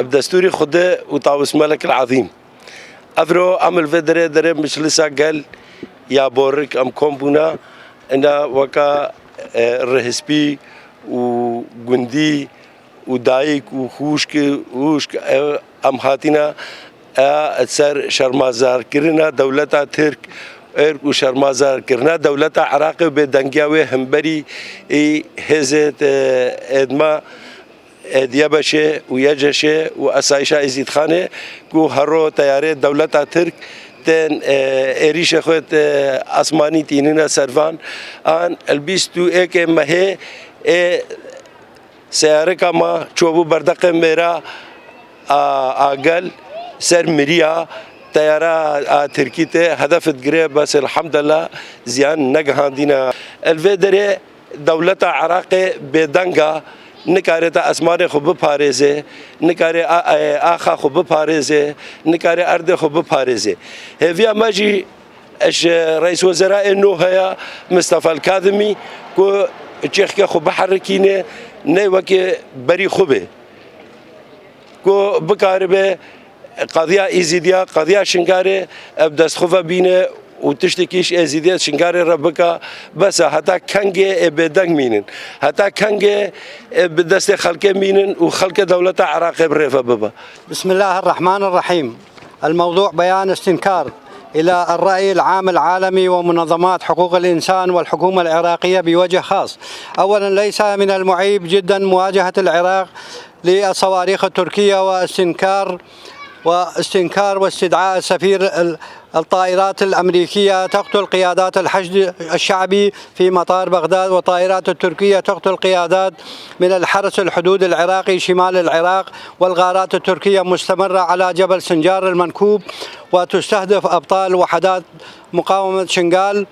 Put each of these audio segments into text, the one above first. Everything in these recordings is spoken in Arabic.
بدستوري خده وطاوس ملك العظيم افرو عمل في دري مش لسه قال يا بورك ام كومبونا انا وكا الرهسبي وجندي ودايك وخوشك ام هاتينا سر شرمازار كرنا دولتا ترك وشرمازار كرنا دولتا عراق بدنجاوي همبري هزت ادما ديابشه ويجشه واسايشا ازيد خانه كو هرو تياري دولتا ترك تن اريش خوت اسماني تيننا سرفان ان البيستو اك مه سياره كما چوبو بردق ميرا اقل سر مريا طيارة تركيته هدف تقريب بس الحمد لله زيان نجهاندينا الفيدري دولة عراق بدنجا نكارتا اسمار خوب بپاريزه نكاري آخا خوب بپاريزه نكاري أرض خوب بپاريزه هفيا ماجي اش رئيس وزراء انه هيا مصطفى الكاظمي كو تشيخ خوب بحركينه نيوكي بري خوبه كو بكاربه قضيه ايزيديا قضيه شنغاري بدس خوفا بينه وتشتكيش ازيديا شنغاري ربكا بس حتى كانجي بدنج مينن حتى كانجي بدست خلق مينن وخلق دوله عراق بريفا بابا. بسم الله الرحمن الرحيم. الموضوع بيان استنكار إلى الرأي العام العالمي ومنظمات حقوق الإنسان والحكومة العراقية بوجه خاص. أولا ليس من المعيب جدا مواجهة العراق للصواريخ التركية واستنكار واستدعاء سفير الطائرات الأمريكية تقتل قيادات الحشد الشعبي في مطار بغداد، وطائرات التركية تقتل قيادات من الحرس الحدود العراقي شمال العراق، والغارات التركية مستمرة على جبل سنجار المنكوب وتستهدف أبطال وحدات مقاومة شنغال.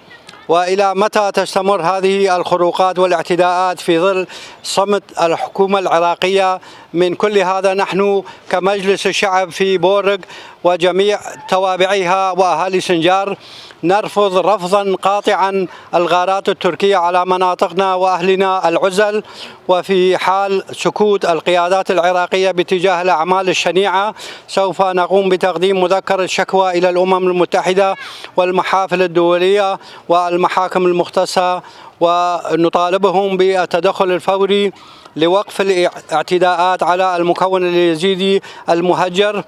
وإلى متى تستمر هذه الخروقات والاعتداءات في ظل صمت الحكومة العراقية؟ من كل هذا نحن كمجلس الشعب في بورق وجميع توابعها وأهالي سنجار نرفض رفضا قاطعا الغارات التركية على مناطقنا وأهلنا العزل. وفي حال سكوت القيادات العراقية باتجاه الأعمال الشنيعة سوف نقوم بتقديم مذكرة شكوى إلى الأمم المتحدة والمحافل الدولية والمحاكم المختصة، ونطالبهم بالتدخل الفوري لوقف الاعتداءات على المكون اليزيدي المهجر.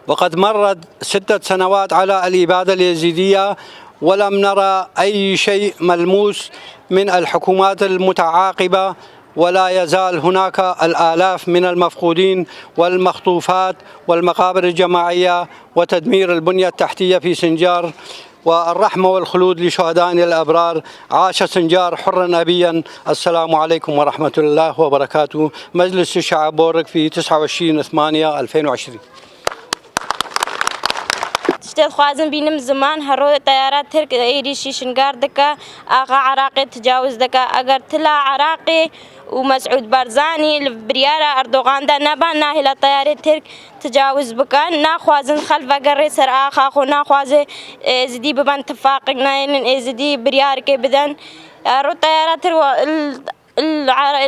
وقد مرت 6 سنوات على الإبادة اليزيدية ولم نرى أي شيء ملموس من الحكومات المتعاقبة، ولا يزال هناك الآلاف من المفقودين والمخطوفات والمقابر الجماعية وتدمير البنية التحتية في سنجار. والرحمة والخلود لشهدائنا الأبرار. عاش سنجار حرا أبيا. السلام عليكم ورحمة الله وبركاته. مجلس الشعب بورق في 29/8/2020. تشتغل خوازن بينم زمان هرو طيارات ترك ايريشي شنغار دكا اغا عراقي تجاوز دكا اگر تلا عراقي ومسعود بارزاني البريارة اردوغان دا نبانا هلا طيارة ترك تجاوز بكان ناخوازن خلف اگر سر اخا خو ناخوازي ازدي ببان اتفاقنا ازدي بريار كي بدن رو طيارات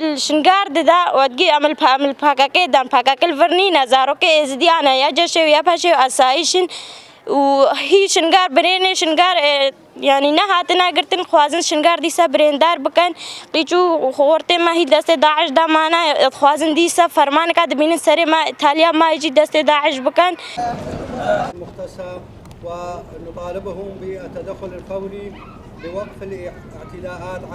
الشنغار دا ودقي عمل باكاكي دان باكاكي الفرني نزارو كي ازدي انا يا جشي ويا باشي اسايشن وهي شنغار بريني شنغار يعني نهاتنا قرتن خوازن شنغار ديسا بريندار بكن قيچو خورته ما هي دست داعش دا مانا خوازن ديسا فرمان کا دبين سري ما ايطاليا ما يجي دست داعش بكن مختصر. ونطالبهم بالتدخل الفوري لوقف الاعتداءات على